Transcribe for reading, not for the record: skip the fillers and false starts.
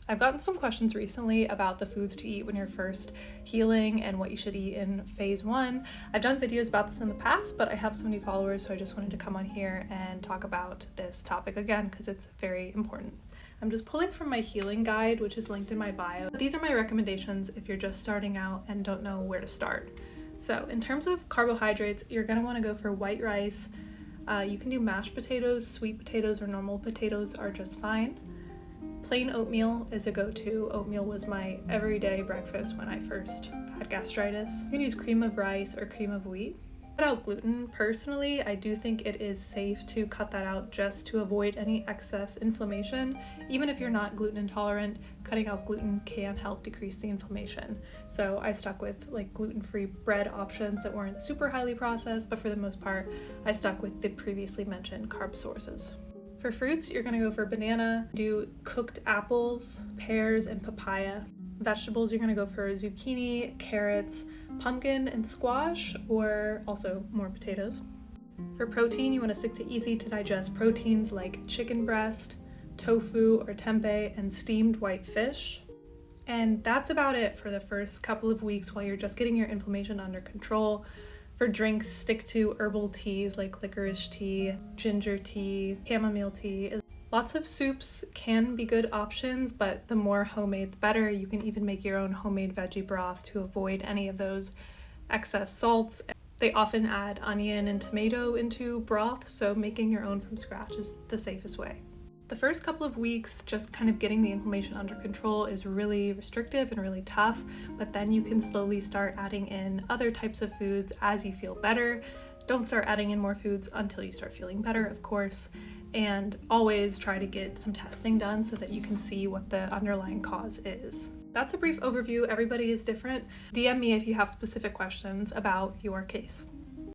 I've gotten some questions recently about the foods to eat when you're first healing and what you should eat in phase 1. I've done videos about this in the past, but I have some new followers, so I just wanted to come on here and talk about this topic again because it's very important. I'm just pulling from my healing guide, which is linked in my bio. These are my recommendations if you're just starting out and don't know where to start. So in terms of carbohydrates, you're going to want to go for white rice. You can do mashed potatoes, sweet potatoes, or normal potatoes are just fine. Plain oatmeal is a go-to. Oatmeal was my everyday breakfast when I first had gastritis. You can use cream of rice or cream of wheat. Cut out gluten. Personally, I do think it is safe to cut that out just to avoid any excess inflammation. Even if you're not gluten intolerant, cutting out gluten can help decrease the inflammation. So I stuck with like gluten-free bread options that weren't super highly processed, but for the most part, I stuck with the previously mentioned carb sources. For fruits, you're gonna go for banana, do cooked apples, pears, and papaya. Vegetables, you're gonna go for zucchini, carrots, pumpkin, and squash, or also more potatoes. For protein, you wanna stick to easy to digest proteins like chicken breast, tofu or tempeh, and steamed white fish. And that's about it for the first couple of weeks while you're just getting your inflammation under control. For drinks, stick to herbal teas like licorice tea, ginger tea, chamomile tea. Lots of soups can be good options, but the more homemade the better. You can even make your own homemade veggie broth to avoid any of those excess salts. They often add onion and tomato into broth, so making your own from scratch is the safest way. The first couple of weeks, just kind of getting the inflammation under control is really restrictive and really tough, but then you can slowly start adding in other types of foods as you feel better. Don't start adding in more foods until you start feeling better, of course, and always try to get some testing done so that you can see what the underlying cause is. That's a brief overview. Everybody is different. DM me if you have specific questions about your case.